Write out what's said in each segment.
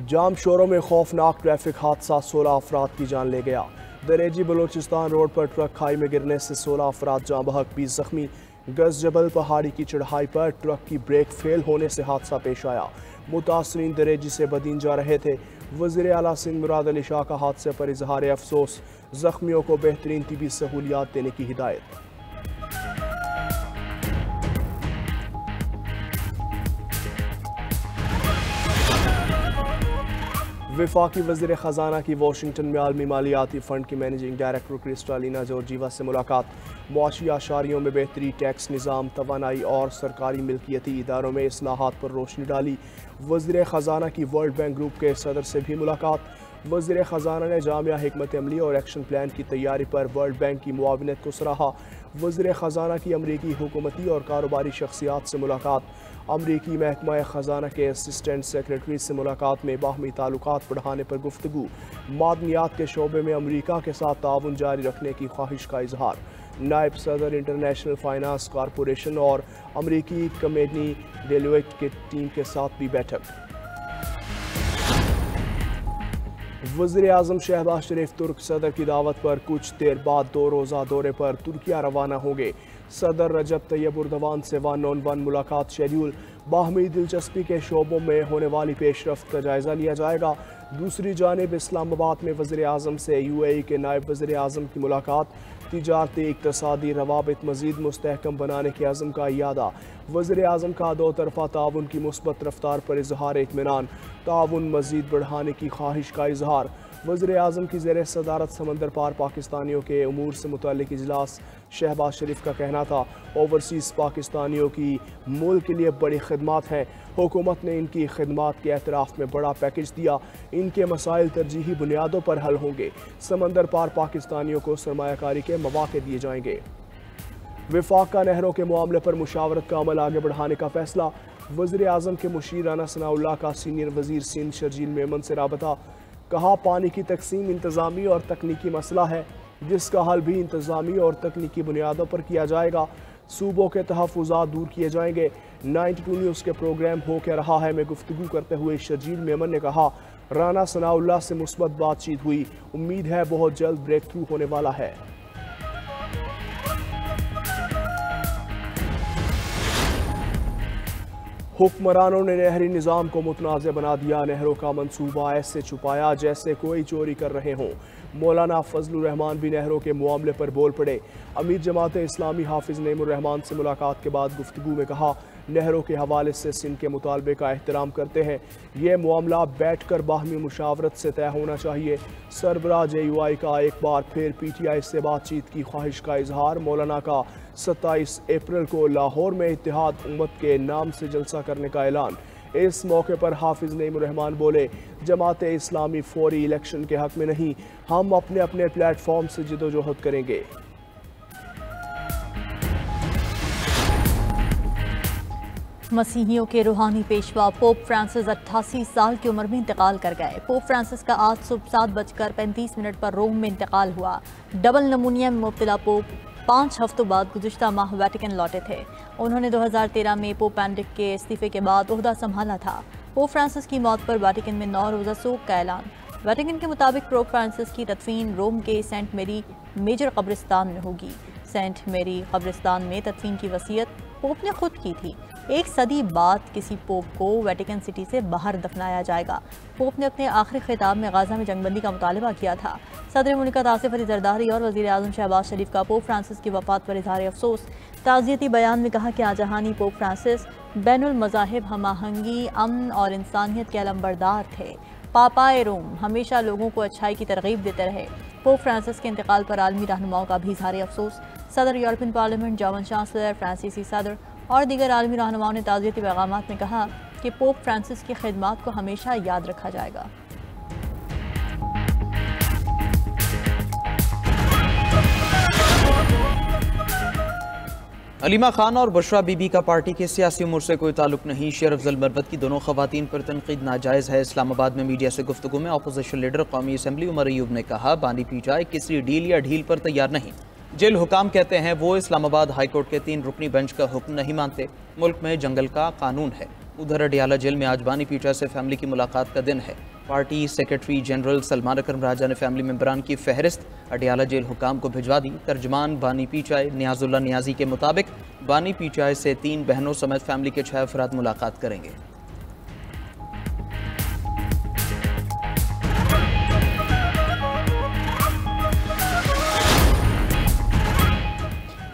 जाम शोरों में खौफनाक ट्रैफिक हादसा 16 अफराद की जान ले गया। दरेजी बलोचिस्तान रोड पर ट्रक खाई में गिरने से 16 अफराद जाँ बहक, 20 जख्मी। गज जबल पहाड़ी की चढ़ाई पर ट्रक की ब्रेक फेल होने से हादसा पेश आया। मुतासरीन दरेजी से बदीन जा रहे थे। वज़ीर आला सिंध मुराद अली शाह का हादसे पर इजहार अफसोस, जख्मियों को बेहतरीन तिबी सहूलियात देने की हिदायत। वफाकी वज़ीर ख़जाना की वाशिंगटन में आलमी मालियाती फ़ंड की मैनेजिंग डायरेक्टर क्रिस्टालिना जॉर्जीवा से मुलाकात। मुआशी आशारियों में बेहतरी, टैक्स निज़ाम, तवानाई और सरकारी मिल्कियती इदारों में इस्लाहात पर रोशनी डाली। वज़ीर ख़जाना की वर्ल्ड बैंक ग्रुप के सदर से भी मुलाकात। वज़ीर ख़जाना ने जामिया हिकमत अमली और एक्शन प्लान की तैयारी पर वर्ल्ड बैंक की मुआवनत को सराहा। वज़ीर ख़जाना की अमरीकी हुकूमती और कारोबारी शख्सियात से मुलाकात। अमरीकी महकमा ख़जाना के असिस्टेंट सेक्रेटरी से मुलाकात में बाहमी ताल्लुकात बढ़ाने पर गुफ्तगू। मादनियात के शोबे में अमरीका के साथ ताउन जारी रखने की ख्वाहिश का इजहार। नायब सदर इंटरनेशनल फाइनेंस कॉरपोरेशन और अमरीकी कंपनी डेलोइट के टीम के साथ भी बैठक। वज़ीर आज़म शहबाज शरीफ तुर्क सदर की दावत पर कुछ देर बाद 2 रोज़ा दौरे पर तुर्किया रवाना होंगे। सदर रजब तैयब उर्दवान से 1-on-1 मुलाकात शेड्यूल। बाहमी दिलचस्पी के शोबों में होने वाली पेशरफ्त का जायज़ा लिया जाएगा। दूसरी जानिब इस्लामाबाद में वज़ीर आज़म से UAE के नायब वज़ीर आज़म की मुलाकात। तिजारती इक़्तिसादी रवाबित मज़ीद मुस्तहकम बनाने के अज़म का इयादा। वज़ीर आज़म का 2 तरफ़ा ताउन की मुस्बत रफ्तार पर इज़हार इत्मीनान। ताउन मज़ीद बढ़ाने की ख्वाहिश का इज़हार। वज़ीर आज़म की ज़ेर सदारत समंदर पार पाकिस्तानियों के उमूर से मुताल्लिक़ इजलास। शहबाज शरीफ का कहना था, ओवरसीज़ पाकिस्तानियों की मुल्क के लिए बड़ी खिदमत हैं। हुकूमत ने इनकी खिदमत के एतराफ़ में बड़ा पैकेज दिया। इनके मसाइल तरजीही बुनियादों पर हल होंगे। समंदर पार पाकिस्तानियों को सरमायाकारी के मौक़े दिए जाएंगे। वफाक का नहरों के मामले पर मुशावरत का अमल आगे बढ़ाने का फैसला। वज़ीर आज़म के मुशीर राना सनाउल्लाह का सीनियर वज़ीर सिंध शर्जील मेमन से राबता। कहा, पानी की तकसीम इंतज़ामी और तकनीकी मसला है, जिसका हल भी इंतज़ामी और तकनीकी बुनियादों पर किया जाएगा। सूबों के तहफ़्फ़ुज़ात दूर किए जाएंगे। 92 न्यूज़ के प्रोग्राम हो क्या रहा है में गुफ्तगू करते हुए शर्जील मेमन ने कहा, राना सनाउल्लाह से मुस्बत बातचीत हुई। उम्मीद है बहुत जल्द ब्रेक थ्रू होने वाला है। हुक्मरानों ने नहरी निज़ाम को मुतनाज़ बना दिया। नहरों का मंसूबा ऐसे छुपाया जैसे कोई चोरी कर रहे हों। मौलाना फजलुर रहमान भी नहरों के मामले पर बोल पड़े। अमीर जमात इस्लामी हाफिज़ नईमुर रहमान से मुलाकात के बाद गुफ्तगू में कहा, नहरों के हवाले से सिंध के मुतालबे का एहतराम करते हैं। ये मामला बैठ कर बाहमी मुशावरत से तय होना चाहिए। सरबराह JUI का एक बार फिर PTI से बातचीत की ख्वाहिश का इजहार। मौलाना का 27 अप्रैल को लाहौर में इत्तेहाद उम्मत के नाम से जलसा करने का ऐलान। इस मौके पर हाफिज़ नईमुर रहमान बोले, जमात इस्लामी फौरी इलेक्शन के हक में नहीं, हम अपने अपने प्लेटफॉर्म से जिदोजहद करेंगे। मसीहियों के रूहानी पेशवा पोप फ्रांसिस 88 साल की उम्र में इंतकाल कर गए। पोप फ्रांसिस का आज सुबह 7:35 पर रोम में इंतकाल हुआ। डबल नमूनिया में मुब्तला पोप 5 हफ्तों बाद गुज़िश्ता माह वेटिकन लौटे थे। उन्होंने 2013 में पोप बेनेडिक्ट के इस्तीफे के बाद ओहदा संभाला था। पोप फ्रांसिस की मौत पर वेटिकन में 9 रोज़ा सोग का ऐलान। वेटिकन के मुताबिक पोप फ्रांसिस की तदफीन रोम के सेंट मेरी मेजर कब्रिस्तान में होगी। सेंट मेरी कब्रिस्तान में तदफीन की वसीयत पोप ने खुद की थी। 1 सदी बाद किसी पोप को वेटिकन सिटी से बाहर दफनाया जाएगा। पोप ने अपने आखिरी खिताब में गाजा में जंगबंदी का मुतालबा किया था। सदर मुमलिकत आसिफ अली जरदारी और वज़ीर आज़म शहबाज शरीफ का पोप फ्रांसिस की वफ़ात पर इज़हार अफसोस। ताज़ियती बयान में कहा कि आजहानी पोप फ्रांसिस बैनुल मज़ाहिब हम आहंगी, अमन और इंसानियत के अलंबरदार थे। पापाए रोम हमेशा लोगों को अच्छाई की तरगीब देते रहे। पोप फ्रांसिस के इंतकाल पर आलमी रहनुमाओं का भी इज़हार अफसोस। सदर यूरोपियन पार्लियामेंट, जर्मन चांसलर, फ्रांसीसी सदर और दीगर आलमी रहनुमाओं ने ताज़ियती पैगामात में कहा कि पोप फ्रांसिस की खिदमत को हमेशा याद रखा जाएगा। अलीमा खान और बुशरा बीबी का पार्टी के सियासी उमूर से कोई ताल्लुक नहीं। शेर अफजल मरवत की दोनों खवातीन पर तनकीद नाजायज़ है। इस्लामाबाद में मीडिया से गुफ्तगू में अपोजिशन लीडर कौमी असम्बली उमर अयूब ने कहा, बानी PTI किसी डील या ढील पर तैयार नहीं। जेल हुकाम कहते हैं वो इस्लामाबाद हाई कोर्ट के 3 रुकनी बेंच का हुक्म नहीं मानते। मुल्क में जंगल का कानून है। उधर अडियाला जेल में आज बानी PTI से फैमिली की मुलाकात का दिन है। पार्टी सेक्रेटरी जनरल सलमान अकरम राजा ने फैमिली मेंबरान की फहरिस्त अडियाला जेल हुकाम को भिजवा दी। तर्जमान बानी पीचाई नियाजुल्लाह नियाजी के मुताबिक बानी पीचाई से 3 बहनों समेत फैमिली के 6 अफराद मुलाकात करेंगे।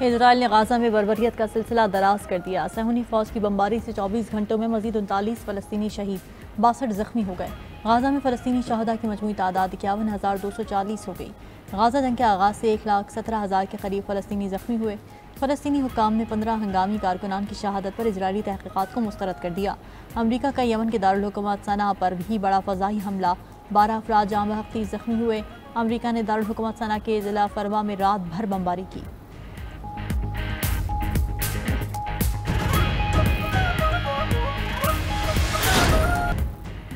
इजराइल ने गाजा में बर्बरियत का सिलसिला दराज कर दिया। सहूनी फौज की बमबारी से 24 घंटों में मजीद 39 फ़लस्तीनी शहीद, 62 जख्मी हो गए। गाजा में फ़लस्तीनी शहदा की मजमूई तादाद 51,240 हो गई। गाजा जंग के आगाज़ से 1,17,000 के करीब फ़लस्तीनी जख्मी हुए। फ़लस्तीनी हुक्काम ने 15 हंगामी कारकुनान की शहादत पर इजरायली तहक़ीक़ात को मुस्तरद कर दिया। अमरीका का यमन के दारुल हुकूमत सना पर भी बड़ा फ़ज़ाई हमला, 12 अफराद जाम बहक 30 जख्मी हुए। अमरीका ने दारुल हुकूमत सना के ज़िला फरवा में रात भर बमबारी की।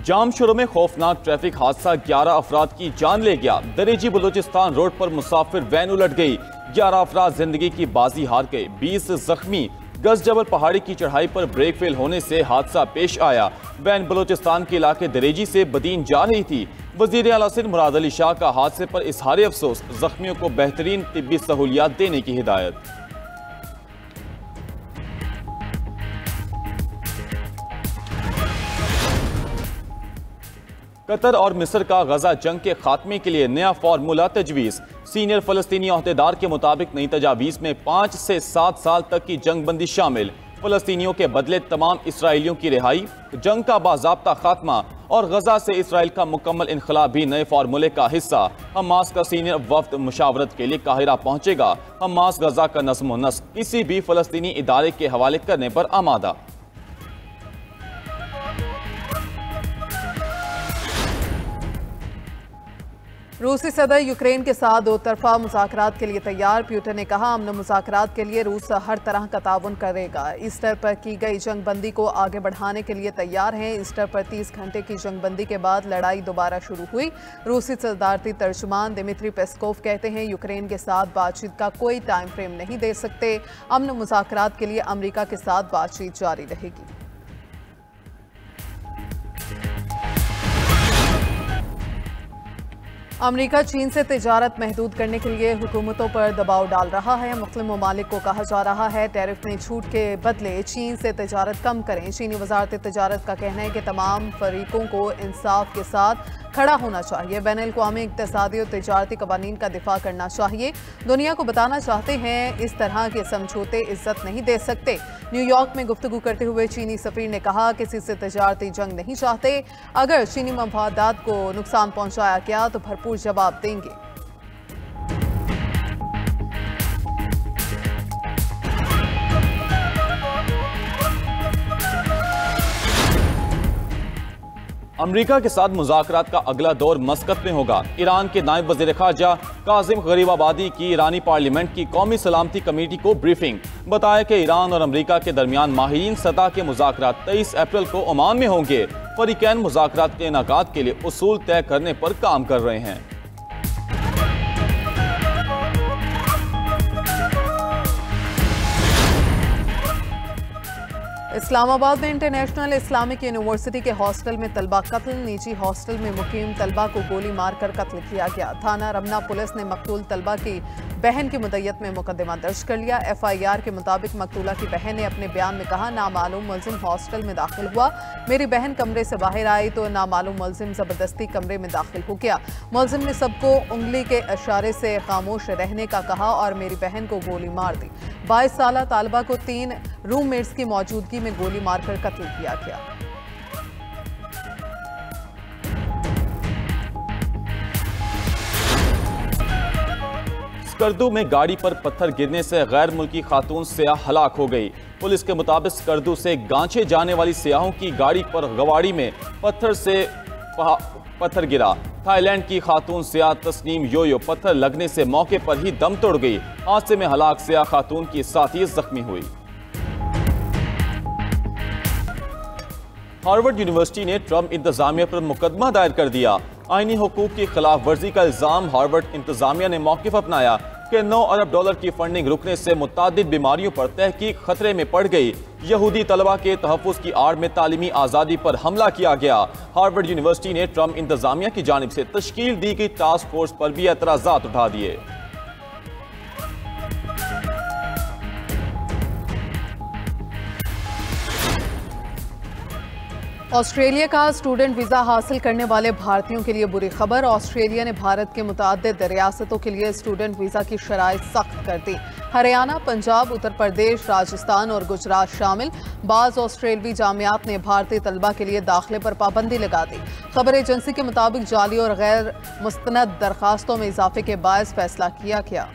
जाम शुरू में खौफनाक ट्रैफिक हादसा, 11 अफराद की जान ले गया। दरेजी बलूचिस्तान रोड पर मुसाफिर वैन उलट गई, 11 अफराद जिंदगी की बाजी हार गए, 20 जख्मी। गजजबल पहाड़ी की चढ़ाई पर ब्रेक फेल होने से हादसा पेश आया। वैन बलूचिस्तान के इलाके दरेजी से बदीन जा रही थी। वजीर आला सिंध मुराद अली शाह का हादसे पर इजहार अफसोस, जख्मियों को बेहतरीन तिब्बी सहूलियात देने की हिदायत। कतर और मिस्र का गजा जंग के खात्मे के लिए नया फार्मूला तजवीज़। सीनियर फलस्तीनी अहदेदार के मुताबिक नई तजावीज़ में 5 से 7 साल तक की जंग बंदी शामिल, फलस्तीनियों के बदले तमाम इसराइलियों की रिहाई, जंग का बाज़ाब्ता खात्मा और गजा से इसराइल का मुकम्मल इनखला भी नए फार्मूले का हिस्सा। हमास का सीनियर वफ्द मुशावरत के लिए काहिरा पहुंचेगा। हमास गजा का नज़्म व नस्क किसी भी फलस्तीनी इदारे के हवाले करने पर आमादा। रूसी सदर यूक्रेन के साथ 2 तरफा मुज़ाकरात के लिए तैयार। प्यूटन ने कहा, अमन मुज़ाकरात के लिए रूस हर तरह का ताउन करेगा। ईस्टर पर की गई जंग बंदी को आगे बढ़ाने के लिए तैयार हैं। ईस्टर पर 30 घंटे की जंग बंदी के बाद लड़ाई दोबारा शुरू हुई। रूसी सदारती तर्जुमान दिमित्री पेस्कोव कहते हैं, यूक्रेन के साथ बातचीत का कोई टाइम फ्रेम नहीं दे सकते। अमन मुज़ाकरात के लिए अमेरिका के साथ बातचीत जारी रहेगी। अमेरिका चीन से तिजारत महदूद करने के लिए हुकूमतों पर दबाव डाल रहा है। मुस्लिम ममालिक को कहा जा रहा है, टैरिफ में छूट के बदले चीन से तिजारत कम करें। चीनी वजारत तिजारत का कहना है कि तमाम फरीकों को इंसाफ के साथ खड़ा होना चाहिए, बैनुल-अक़वामी इक़्तिसादी और तिजारती क़वानीन का दिफा करना चाहिए। दुनिया को बताना चाहते हैं, इस तरह के समझौते इज्जत नहीं दे सकते। न्यूयॉर्क में गुफ्तगू करते हुए चीनी सफ़ीर ने कहा, किसी से तिजारती जंग नहीं चाहते। अगर चीनी मफादात को नुकसान पहुंचाया गया तो भरपूर जवाब देंगे। अमेरिका के साथ मुज़ाकरात का अगला दौर मस्कत में होगा। ईरान के नायब वज़ीर ख़ारजा कासिम गरीबाबादी की ईरानी पार्लियामेंट की कौमी सलामती कमेटी को ब्रीफिंग। बताया कि ईरान और अमेरिका के दरमियान माहिरीन सतह के मुज़ाकरात 23 अप्रैल को ओमान में होंगे। फरीकैन मुज़ाकरात के इनाकात के लिए उसूल तय करने पर काम कर रहे हैं। इस्लामाबाद में इंटरनेशनल इस्लामिक यूनिवर्सिटी के हॉस्टल में तलबा कत्ल। निजी हॉस्टल में मुकीम तलबा को गोली मारकर कत्ल किया गया। थाना रमना पुलिस ने मकतूल तलबा की बहन की मुद्दत में मुकदमा दर्ज कर लिया। FIR के मुताबिक मकतूला की बहन ने अपने बयान में कहा, नामालूम मुलजिम हॉस्टल में दाखिल हुआ, मेरी बहन कमरे से बाहर आई तो नामालूम मुलजिम जबरदस्ती कमरे में दाखिल हो गया। मुलजिम ने सबको उंगली के इशारे से खामोश रहने का कहा और मेरी बहन को गोली मार दी। 22 साला तालिबा को 3 रूममेट्स की मौजूदगी में गोली मारकर कत्ल किया गया। स्कर्दू में गाड़ी पर पत्थर गिरने से गैर मुल्की खातून सियाह हलाक हो गई। पुलिस के मुताबिक स्कर्दू से गांचे जाने वाली सियाहों की गाड़ी पर गवाड़ी में पत्थर गिरा। थाईलैंड की खातून सियाह तस्नीम योयो पत्थर लगने से मौके पर ही दम तोड़ गई। हादसे में हलाक सियाह खातून की साथी जख्मी हुई। हार्वर्ड यूनिवर्सिटी ने ट्रंप इंतजामिया पर मुकदमा दायर कर दिया। आईनी हुकूक की खिलाफ वर्जी का इल्जाम हार्वर्ड इंतजामिया ने मौक़िफ़ अपनाया। के 9 अरब डॉलर की फंडिंग रुकने से मुतादिद बीमारियों पर तहकीक खतरे में पड़ गई। यहूदी तलबा के तहफ़्फ़ुज़ की आड़ में तालीमी आज़ादी पर हमला किया गया। हार्वर्ड यूनिवर्सिटी ने ट्रम्प इंतजामिया की जानिब से तश्कील दी गई टास्क फोर्स पर भी एतराज़ात उठा दिए। ऑस्ट्रेलिया का स्टूडेंट वीज़ा हासिल करने वाले भारतीयों के लिए बुरी खबर। ऑस्ट्रेलिया ने भारत के मुताद्दिद रियासतों के लिए स्टूडेंट वीज़ा की शराइत सख्त कर दी। हरियाणा, पंजाब, उत्तर प्रदेश, राजस्थान और गुजरात शामिल बाज़ ऑस्ट्रेलवी जामियात ने भारतीय तलबा के लिए दाखिले पर पाबंदी लगा दी। खबर एजेंसी के मुताबिक जाली और गैर मुस्तनद दरखास्तों में इजाफे के बायस फैसला किया गया।